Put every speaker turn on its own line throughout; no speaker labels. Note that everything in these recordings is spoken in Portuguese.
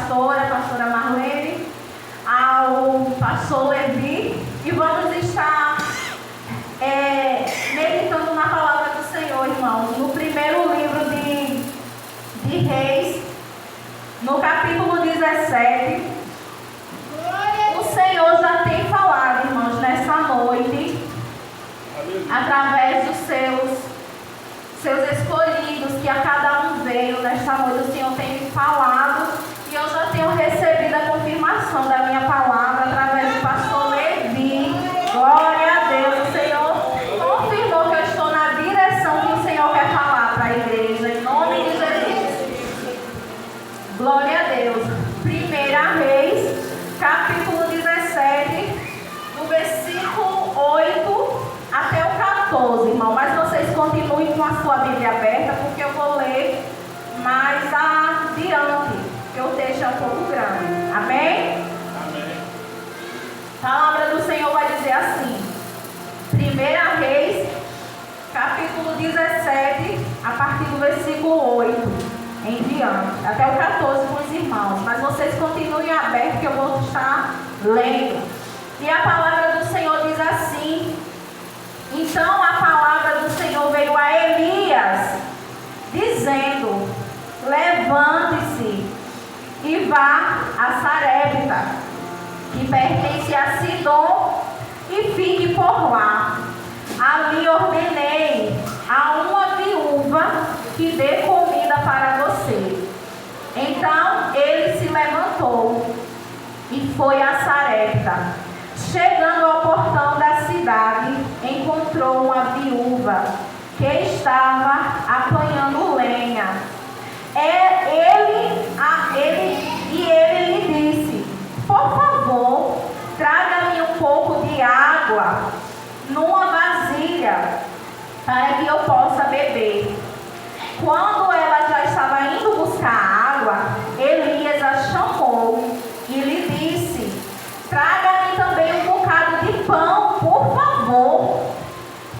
pastora Marlene, ao pastor Levi, e vamos estar meditando na palavra do Senhor, irmãos, no primeiro livro de Reis, no capítulo 17. O Senhor já tem falado, irmãos, nessa noite, através dos seus escolhidos, que a cada um veio nesta noite. O Senhor tem me falado e eu já tenho recebido a confirmação da minha palavra através do pastor Levi. Glória a Deus. O Senhor confirmou que eu estou na direção que o Senhor quer falar para a igreja, em nome de Jesus. Glória a Deus. 1 Reis, capítulo 17, do versículo 8 até o 14, irmão. Mas vocês continuem com a sua Bíblia aberta, porque eu vou ler mais adiante, porque o texto é um pouco grande. Amém?
Amém.
A palavra do Senhor vai dizer assim: 1 Reis, capítulo 17, a partir do versículo 8 em diante, até o 14 com os irmãos. Mas vocês continuem abertos, que eu vou estar lendo. E a palavra do Senhor diz assim: então a palavra do Senhor veio a Elias, dizendo: levante-se e vá a Sarepta, que pertence a Sidom, e fique por lá. Ali ordenei a uma viúva que dê comida para você. Então ele se levantou e foi a Sarepta. Chegando ao portão da cidade, encontrou uma viúva que estava apanhando lenha. Ele lhe disse: por favor, traga-me um pouco de água numa vasilha, para que eu possa beber. Quando ela já estava indo buscar água, Elias a chamou e lhe disse: traga-me também um bocado de pão, por favor.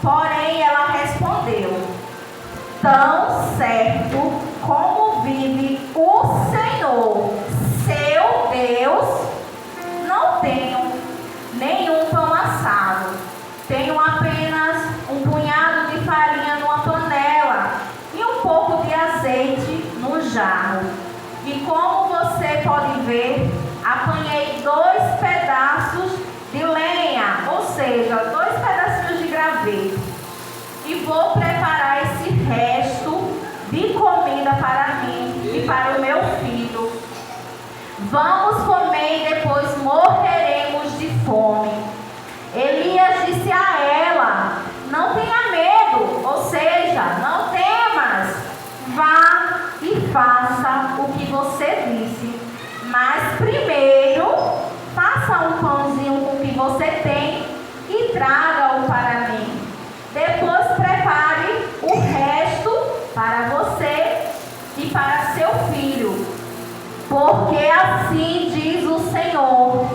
Porém ela respondeu: tão certo como vive o Senhor, seu Deus, não tenho nenhum pão assado. Tenho apenas um punhado de farinha numa panela e um pouco de azeite no jarro. E como você pode ver, apanhei 2 pedaços de lenha, ou seja, 2 pedacinhos de graveto. E vou preparar esse resto de comida para mim e para o meu filho. Vamos comer e depois morreremos de fome. Elias disse a ela: não tenha medo, ou seja, não temas. Vá e faça o que você disse. Mas primeiro, faça um pãozinho com o que você tem e traga-o para mim. Depois prepare o resto para você e para seu filho. Porque assim diz o Senhor,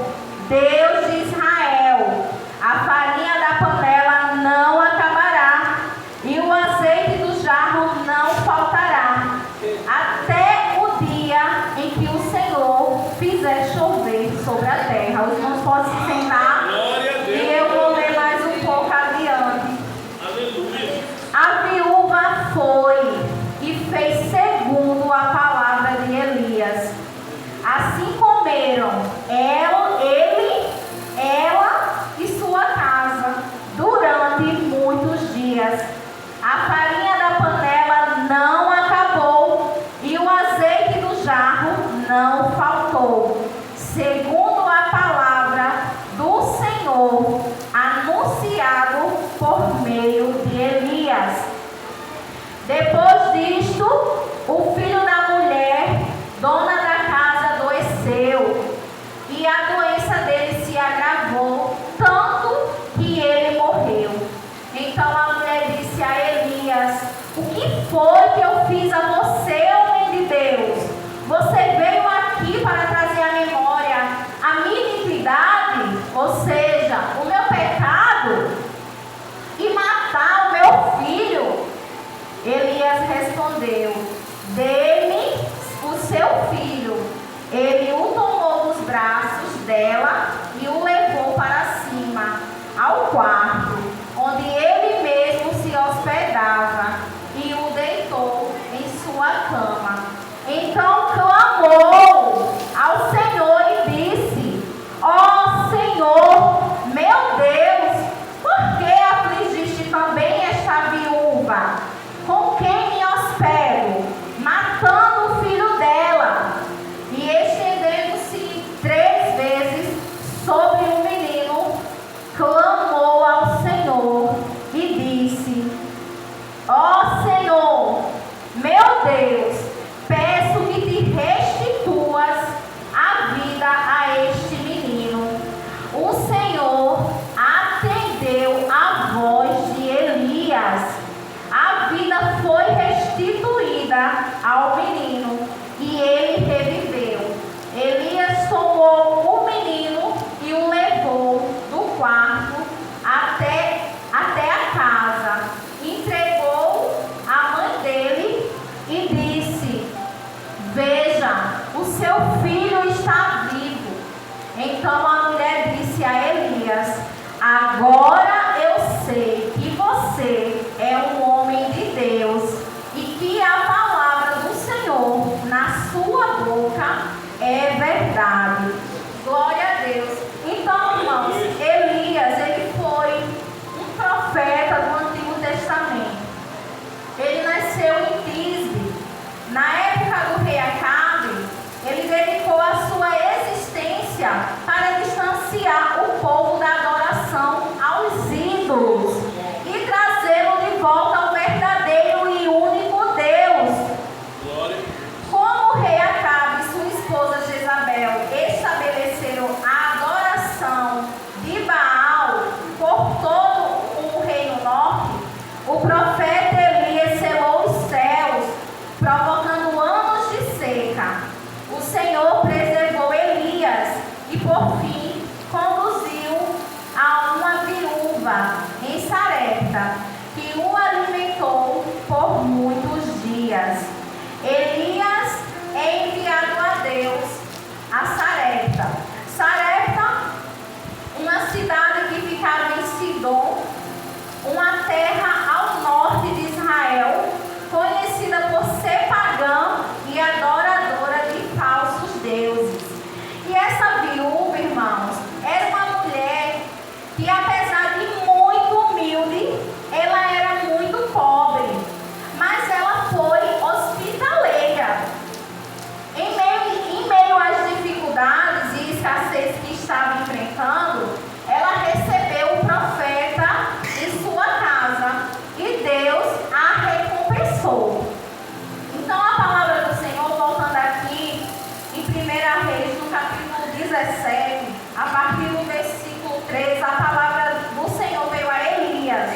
Deus de Israel: a farinha da panela não acabará e o azeite do jarro não faltará, até o dia em que o Senhor fizer chover sobre a terra. Os irmãos podem se sentar e eu vou ler mais um pouco adiante.
Aleluia.
A viúva foi e fez segundo a palavra de Elias. Assim comeram ela e sua casa durante muitos dias. A farinha da panela não acabou e o azeite do jarro não faltou, segundo a palavra do Senhor anunciado por meio de Elias. Depois disto, o filho da mulher, dona da casa, adoeceu, e a cama. Então clamou ao Senhor e disse: ó Senhor, meu Deus, por que afligiste também esta viúva, com quem me hospedo, matando o filho dela? E estendendo-se 3 vezes sobre o menino, clamou ao Senhor e disse: ó Senhor, meu Deus, peço que te restituas a vida a este menino. O Senhor atendeu a voz de Elias. A vida foi restituída ao menino e ele reviveu. Elias tomou o menino e o levou do quarto até a casa. Entregou a mãe dele e disse: veja, o seu filho está vivo. Então a mulher disse a Elias: agora eu sei que você é um homem de Deus e que a palavra do Senhor na sua boca é verdade. Glória a Deus. Então, irmãos, Elias, ele foi um profeta do Antigo Testamento. Ele nasceu em Tisbe. Na época do rei Acabe, ele dedicou a sua existência para distanciar o povo da adoração aos ídolos e trazê-lo de volta ao verdadeiro e único Deus. Como o rei Acabe e sua esposa Jezabel estabeleceram a adoração de Baal por todo o reino norte, o profeta Elias selou os céus, provocando anos de seca. O Senhor preservou Elias e, por fim, conduziu a uma viúva em Sarepta, que o alimentou por muitos dias. Elias é enviado a Deus a Sarepta. Sarepta, uma cidade que ficava em Sidom, uma terra ao norte de Israel, conhecida por ser pagã e adoradora de falsos deuses. E essa viúva, irmãos, era uma mulher que, apesar de muito humilde, ela era muito pobre, mas ela foi hospitaleira. Em meio às dificuldades e escassez que estava enfrentando, ela recebeu o profeta em sua casa e Deus a recompensou. Então a palavra do Senhor, voltando aqui em 1 Reis, no capítulo 17, a partir do versículo 3, a palavra do Senhor veio a Elias,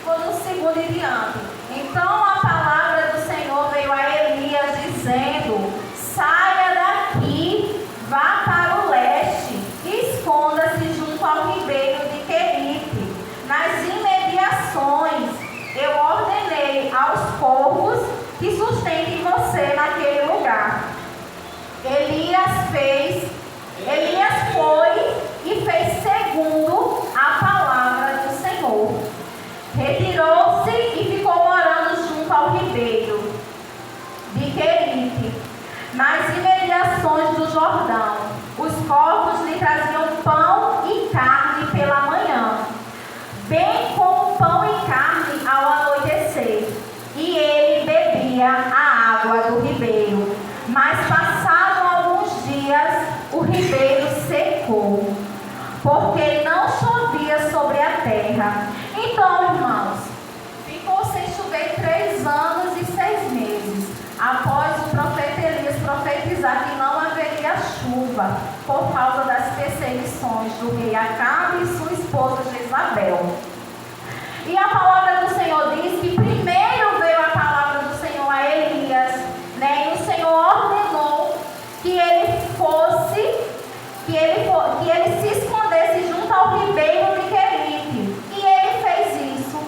foi no 2 e diante. Então a palavra do Senhor veio a Elias dizendo: saia daqui, vá para o leste, esconda-se junto ao ribeiro de Querite, nas imediações. Eu ordenei aos corvos que sustentem você naquele lugar. Elias foi e fez segundo a palavra do Senhor. Retirou-se e ficou morando junto ao ribeiro de Querite, nas imediações do Jordão. Os corvos lhe traziam pão e carne pela manhã, bem como pão e carne ao anoitecer, e ele bebia a água do ribeiro. Mas passaram alguns dias, o ribeiro secou, porque não chovia sobre a terra. Então, irmãos, ficou sem chover 3 anos e 6 meses, após o profeta Elias profetizar que não haveria chuva, por causa das perseguições do rei Acabe e sua esposa Jezabel. E a palavra do Senhor diz que primeiro veio a palavra do Senhor a Elias, né? E o Senhor ordenou que ele se escondesse junto ao ribeiro de Querite. E ele fez isso.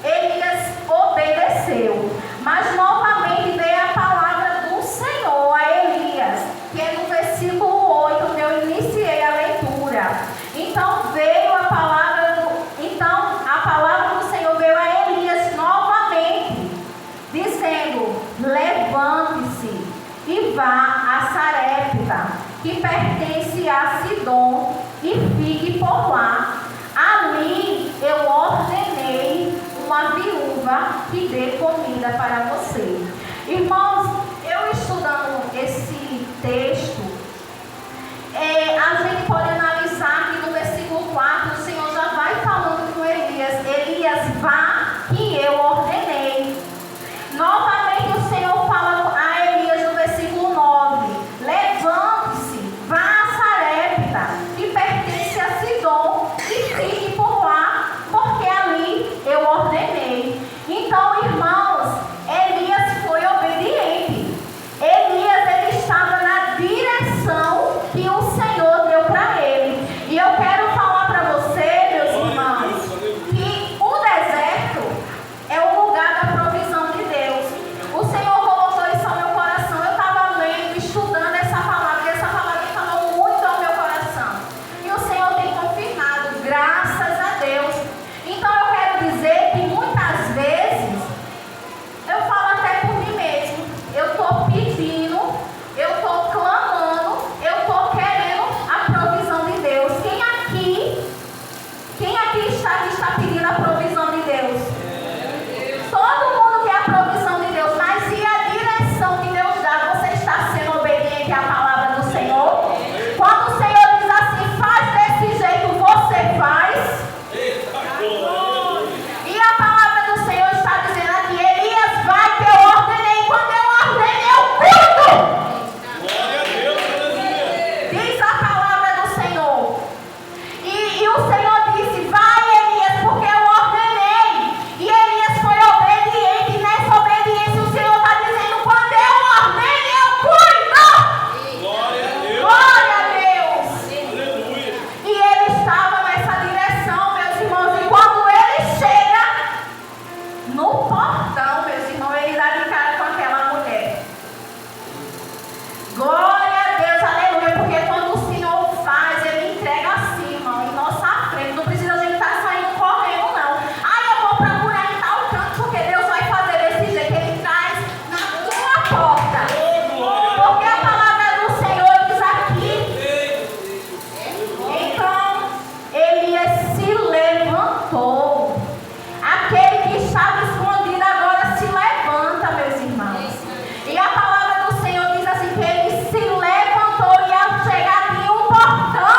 Elias obedeceu. Mas novamente veio a palavra do Senhor a Elias, que é no versículo 8 que eu iniciei a leitura. Então a palavra do Senhor veio a Elias novamente. vá a Sarepta, que pertence a Sidom, e fique por lá. Ali eu ordenei uma viúva que dê comida para você. Irmãos, eu estudando esse texto, a gente pode analisar que no versículo 4 o Senhor já vai falando com Elias: Elias, vá que eu ordenei. Novamente o Senhor fala a Elias no versículo 9: levante-se, vá a Sarepta, que pertence a Sidom, e fique por lá, porque ali eu ordenei. Então, irmãos, Elias foi obediente. Elias, ele estava na direção que o Senhor deu para ele. E eu quero falar para você, meus irmãos, que o deserto é o lugar da provisão de Deus. O Senhor colocou isso ao meu coração. Eu estava lendo, estudando essa palavra, e essa palavra falou muito ao meu coração. E o Senhor tem confirmado, graças a Deus. Então eu quero dizer que muitas vezes, eu falo até por mim mesmo, eu estou pedindo, eu estou clamando, eu estou querendo a provisão de Deus. Quem aqui está pedindo a provisão de Deus? Todo mundo quer a provisão de Deus, mas e a direção que Deus dá? Você está sendo obediente à palavra do Senhor? Quando o Senhor diz assim, faz desse jeito, você faz? E a palavra do Senhor está dizendo aqui: Elias, vai que eu ordenei. Quando eu ordenei, eu cuido. Diz a palavra do Senhor. E o Senhor disse: vai, Elias, porque eu ordenei. E Elias foi obediente. E nessa obediência o Senhor está dizendo: quando eu ordeno, eu cuido. Glória a Deus. E ele estava nessa direção, meus irmãos. E quando ele chega no portão, meus irmãos, ele dá de cara com aquela mulher. Glória a Deus, aleluia. Porque quando o Senhor faz, ele entrega assim, irmão, em nossa frente. Não precisa a gente estar saindo correndo, não. Eu vou procurar em tal canto, porque Deus vai fazer desse jeito. Ele traz na tua porta. Porque a palavra do Senhor diz aqui. Então, Elias se levantou. Aquele que estava escondido agora se levanta, meus irmãos. E a palavra do Senhor diz assim, que ele se levantou e ao chegar tinha um portão.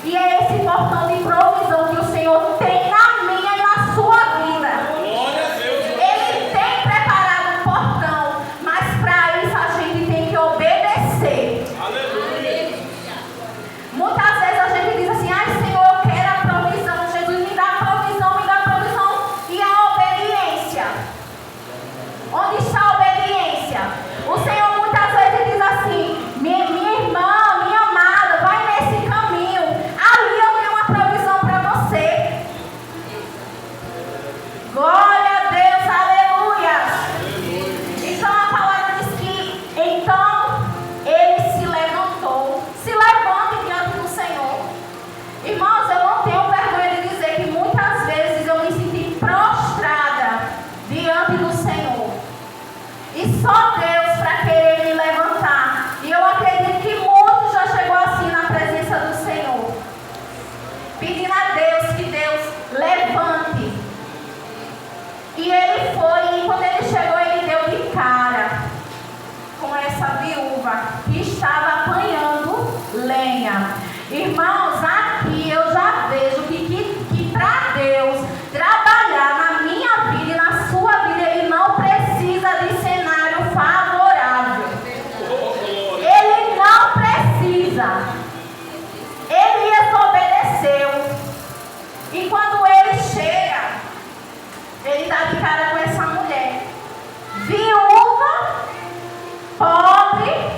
E é esse portão de provisão que o Senhor tem na minha e na sua vida. Ele tem preparado um portão, mas para isso a gente tem que obedecer. Muitas vezes a gente diz assim, ai Senhor, eu quero a provisão, Jesus me dá a provisão, me dá a provisão. E a obediência? Onde está a obediência? O Senhor muitas vezes diz assim, minha irmã, minha amada, vai nesse caminho, ali eu tenho uma provisão para você. Glória a Deus, aleluia. Então a palavra diz que, então, ele se levantou. Se levante diante do Senhor. Irmãos, eu não tenho vergonha de dizer que muitas vezes eu me senti prostrada diante do Senhor. E só Deus para querer me levantar. E eu acredito que muitos já chegou assim na presença do Senhor, pedindo a Deus que Deus levante. E ele foi, e quando ele chegou, ele deu de cara com essa viúva que estava apanhando lenha. Irmãos, aqui eu já vejo que para Deus trabalhar na minha vida e na sua vida, ele não precisa de cenário favorável. Ele não precisa. Elias obedeceu. E quando ele chega, ele dá de cara com essa mulher, viúva, pobre,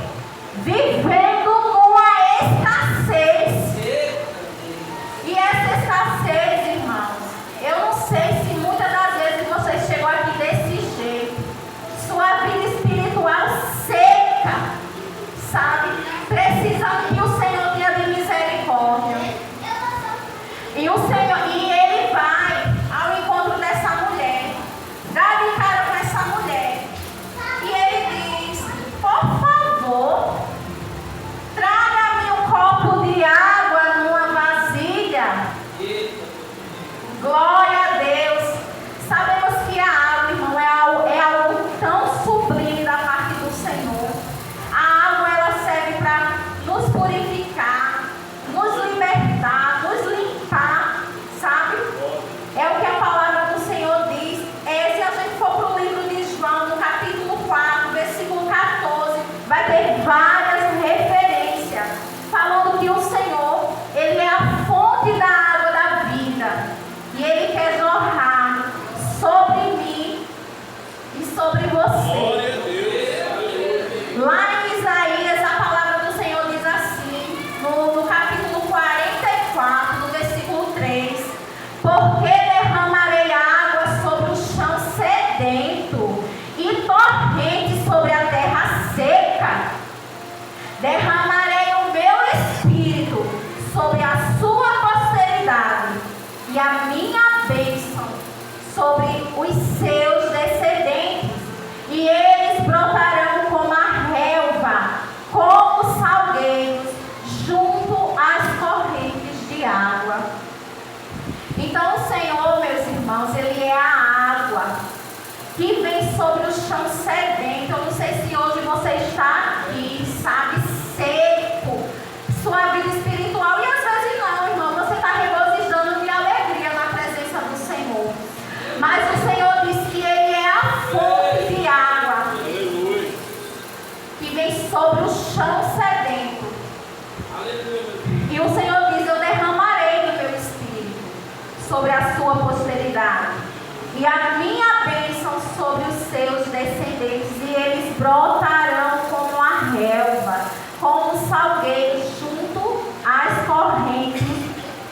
e a minha bênção sobre os seus descendentes, e eles brotarão como a relva, como salgueiros junto às correntes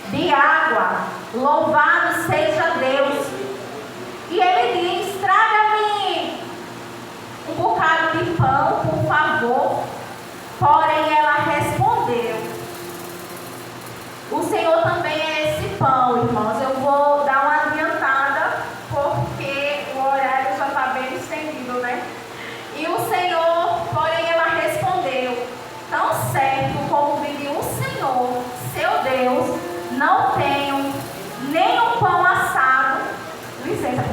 de água. Louvado seja Deus. E ele diz: traga-me um bocado de pão, por favor. Porém ela respondeu: o Senhor também é esse pão, irmãos. Eu vou dar uma adiantada, porque o horário já está bem estendido, né? E o Senhor, porém ela respondeu: tão certo como vive o Senhor, seu Deus, não tenho nem um pão assado. Licença.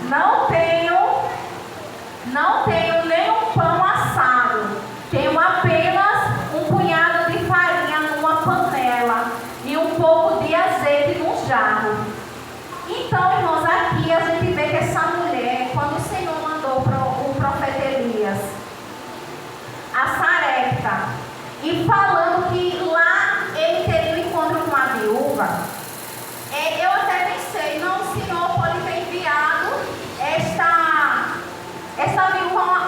Não tenho nenhum pão assado. Tenho apenas um punhado de farinha numa panela e um pouco de azeite num jarro. Então, irmãos, aqui a gente vê que essa mulher, quando o Senhor mandou o profeta Elias a Sarepta, e falando que lá ele teria um encontro com a viúva, eu até pensei, não, o Senhor pode ter enviado esta viúva uma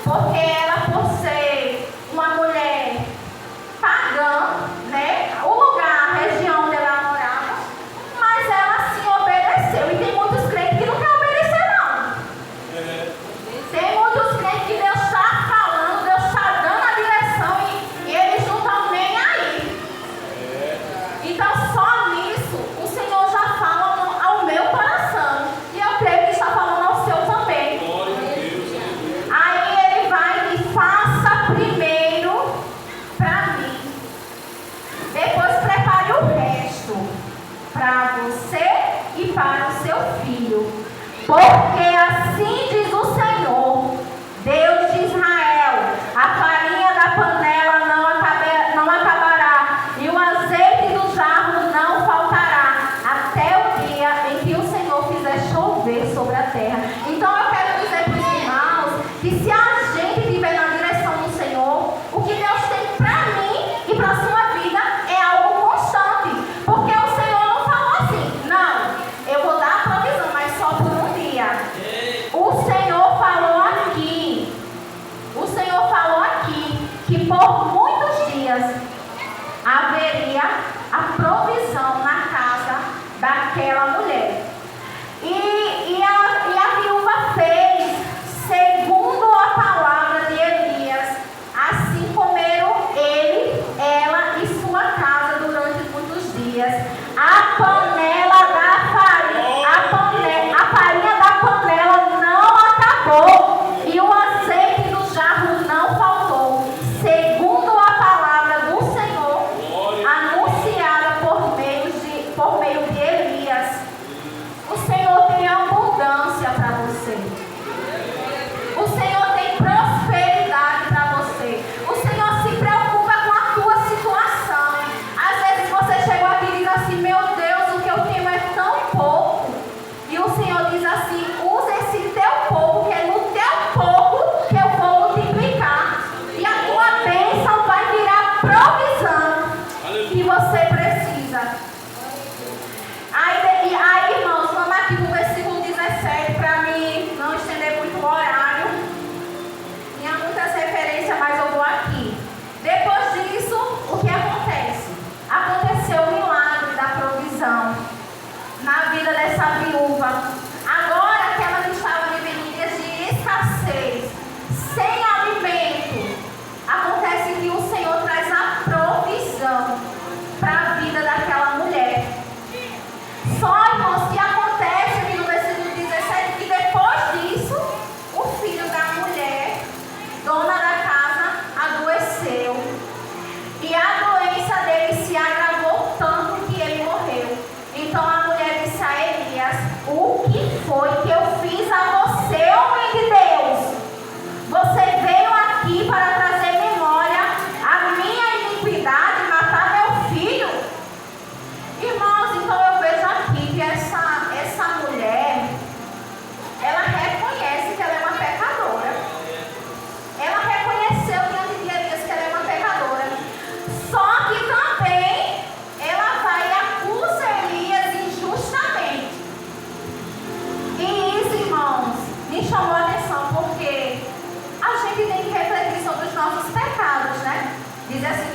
porque ela, por ser uma mulher pagã, né? O lugar, a região onde ela morava, mas ela sim obedeceu. E tem muitos crentes que não querem obedecer, não. Tem muitos crentes que Deus está falando, Deus está dando a direção e eles não estão nem aí. Então, só nisso, o Senhor já fala ao meu coração. E eu creio que está falando ao seu também. Aí ele vai e faça primeiro para mim. Depois prepare o resto para você e para o seu filho. Porque assim diz o Senhor, Deus de Israel: a farinha da panela não acabará, e o azeite do jarro não faltará, até o dia em que o Senhor fizer chover sobre a terra. Então eu quero dizer para os irmãos que se a gente estiver na direção do Senhor, o que Deus tem para mim e para a sua vida é algo constante. Porque o Senhor não falou assim: não, eu vou dar a provisão, mas só por um dia. O Senhor falou aqui que por muitos dias haveria a provisão na casa daquela mulher. E a viúva fez segundo a palavra de Elias. Assim comeram ele, ela e sua casa durante muitos dias. A farinha da panela não acabou, e o azeite do jarro não faltou, segundo a palavra do Senhor anunciada por meio de Elias. O Senhor tem abundância para você. O Senhor tem prosperidade para você. O Senhor se preocupa com a tua situação. Às vezes você chegou aqui e diz assim: meu Deus, o que eu tenho é tão pouco. E o Senhor diz assim: usa esse teu pouco, que é no teu pouco que eu vou multiplicar. E a tua bênção vai virar provisão que você precisa. Aí, irmãos, vamos aqui para o versículo 17, para mim não estender muito o horário. Tinha muitas referências, mas eu vou aqui. Depois disso, o que acontece? Aconteceu o milagre da provisão na vida dessa viúva. Agora que ela estava vivendo em dias de escassez, sem alimento, acontece que o Senhor traz a provisão para a vida daquela mulher. Só, irmãos, que acontece aqui no versículo 17, que depois disso, o filho da mulher, dona da casa, adoeceu. E a doença dele se agravou tanto que ele morreu. Então a mulher disse a Elias: o que foi que eu fiz a você, homem de Deus? Você veio aqui para trazer memória à minha iniquidade, matar meu filho? Irmãos, então eu vejo aqui que essa mulher, ela reconhece que ela é uma pecadora. Ela reconheceu diante de Elias que ela é uma pecadora. Só que também ela vai e acusa Elias injustamente. E isso, irmãos, me chamou a atenção, porque a gente tem que refletir sobre os nossos pecados, né? Diz assim: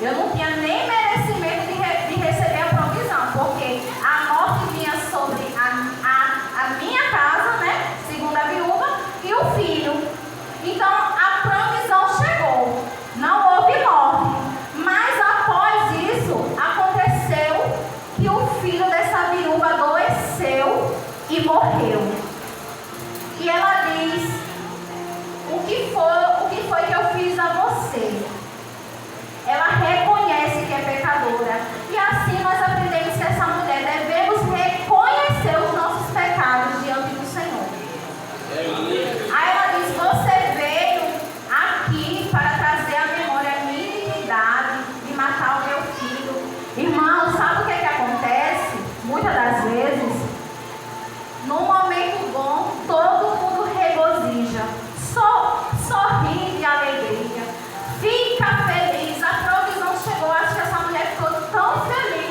eu não tinha nem merecimento de receber a provisão, porque a morte vinha sobre a minha casa, né? Segundo a viúva, e o filho. Então a provisão chegou, não houve morte. Mas após isso, aconteceu que o filho dessa viúva adoeceu e morreu. E ela diz: o que foi que eu fiz a você? Ela reconhece que é pecadora. E assim nós aprendemos que essa mulher devemos reconhecer os nossos pecados diante do Senhor. Aí ela diz: você veio aqui para trazer à memória a minha iniquidade e matar o meu filho. Irmão, sabe o que acontece? Muitas das vezes, num momento bom, todo mundo regozija, sorri de alegria, fica feliz. A provisão chegou. Acho que essa mulher ficou tão feliz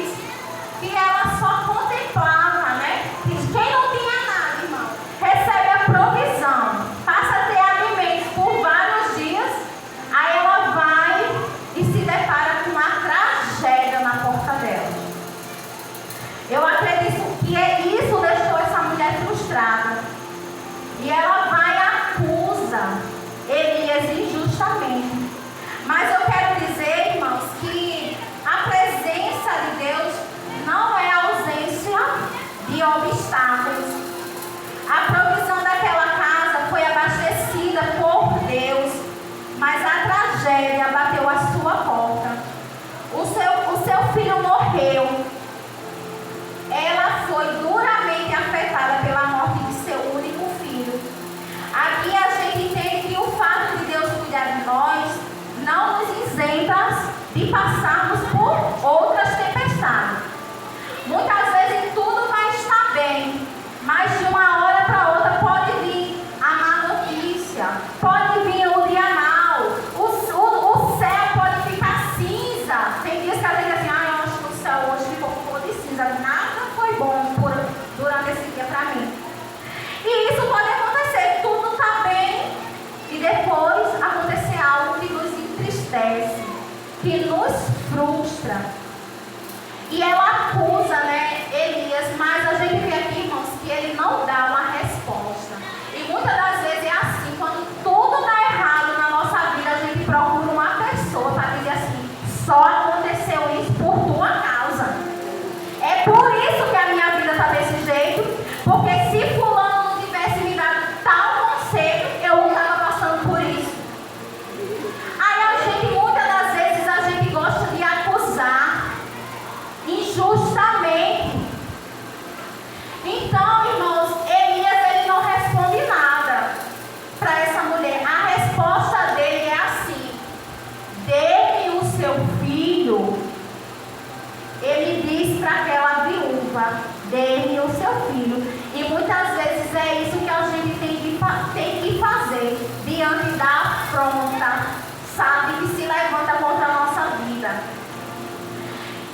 fazer diante da afronta, sabe, que se levanta contra a nossa vida.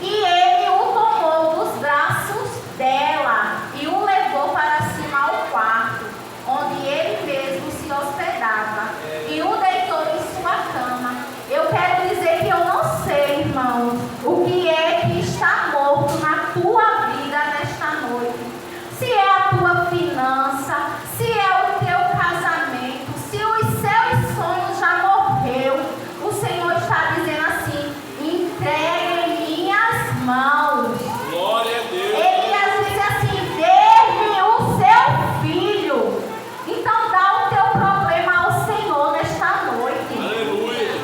E ele o tomou dos braços dela e o levou para cima ao quarto, onde ele mesmo se hospedava, e o deitou em sua cama. Eu quero dizer que eu não sei, irmãos, o que é que está morto na tua vida nesta noite. Se é a tua finança, se é o teu casamento, se os seus sonhos já morreu, o Senhor está dizendo assim: entregue em minhas mãos.
Glória a Deus.
Ele diz assim: dê-me o seu filho. Então dá o teu problema ao Senhor nesta noite.
Aleluia.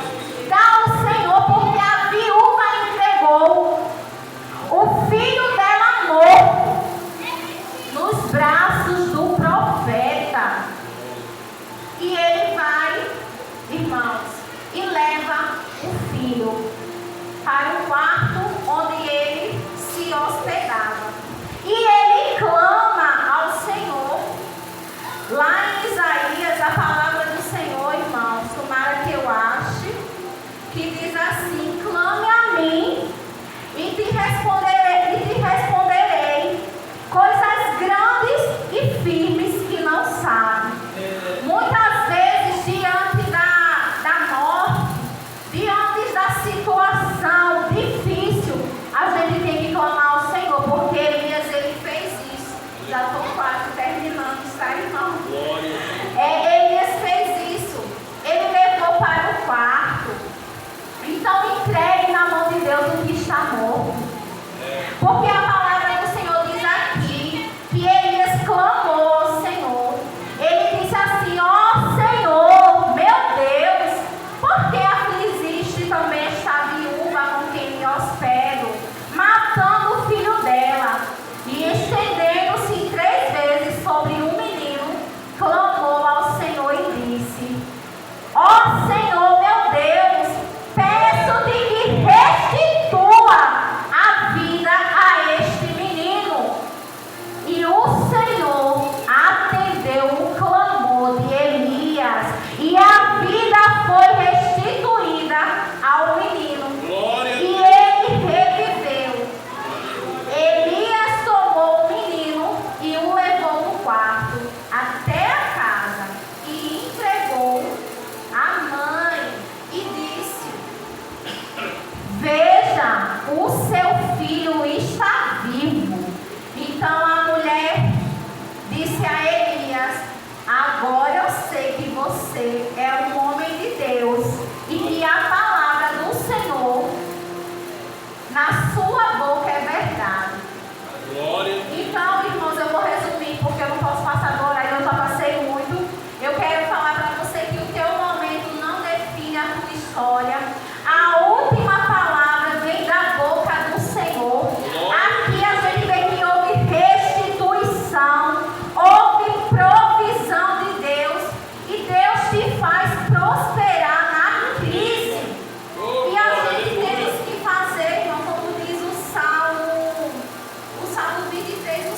Dá ao Senhor, porque a viúva entregou o filho dela morto nos braços do profeta. E ele vai, irmãos, e leva o filho para o quarto onde ele se hospedava. E ele clama ao Senhor. Lá em Isaías, a palavra do Senhor, irmãos, tomara que eu ache, que diz assim: clame a mim e te responderei coisas grandes e firmes que não sabe. Muitas vezes, diante da morte, diante da situação difícil, a gente tem que clamar ao Senhor, porque Elias, ele fez isso. Já estou quase terminando, está, irmão? Elias fez isso. Ele levou para o quarto. Então entregue na mão de Deus o que está morto. Porque a palavra do Senhor diz aqui que Elias clamou ao Senhor. Ele disse assim: ó Senhor, meu Deus, por que afligiste também esta viúva com quem me hospedo, matando o filho dela? E estendendo-se 3 vezes sobre um menino, clamou ao Senhor e disse: ó Senhor, meu Deus, peço-te que restitua a vida a este menino. E o Senhor atendeu o clamor de Elias, e a vida foi restituída ao menino. E ele reviveu. Elias tomou o menino e o levou no quarto até a casa e entregou à mãe e disse: veja, o seu filho está vivo. Então a mulher disse a Elias: agora eu sei que você é um homem de Deus e que a palavra do Senhor na sua boca é verdade.
Glória.
Então, irmãos, eu vou resumir, porque eu não posso passar do horário, eu já passei muito. Eu quero falar para você que o teu momento não define a tua história. A última palavra vem da boca do Senhor. Aqui a gente vê que houve restituição, houve provisão de Deus, e Deus te faz prosperar na crise. E a gente temos que fazer, irmão, como diz o Salmo 23, o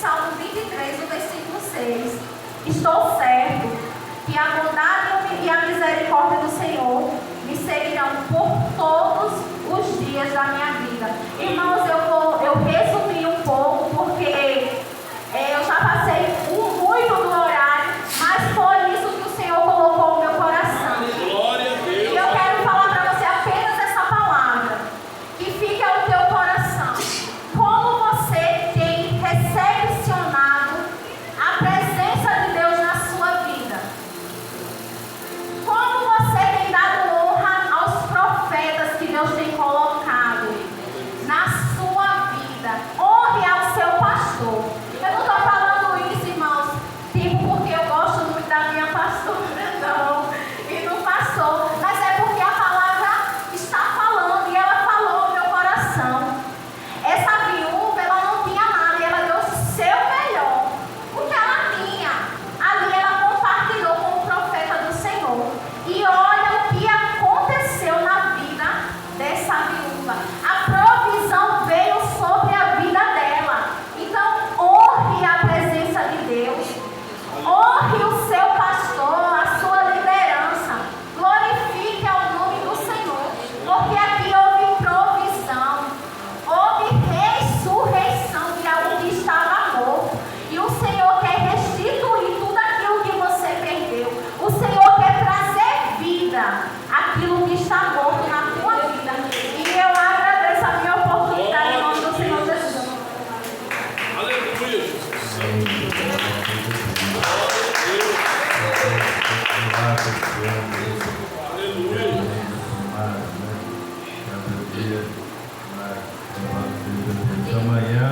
Salmo 23, o versículo 6. Estou certo que a bondade e a misericórdia do Senhor me seguirão por todos os dias da minha vida. Irmãos, eu resumi um pouco, porque eu já passei muito do horário, mas foi isso que o Senhor colocou no meu coração.
Glória a Deus.
E eu quero falar para você apenas essa palavra, que fique ao teu coração. Como você tem recepcionado a presença de Deus na sua vida? Como você tem dado honra aos profetas que Deus tem colocado na sua vida aquilo que está morto na tua vida. E eu agradeço a minha oportunidade em nome do Senhor Jesus.
Aleluia, Jesus.
Aleluia.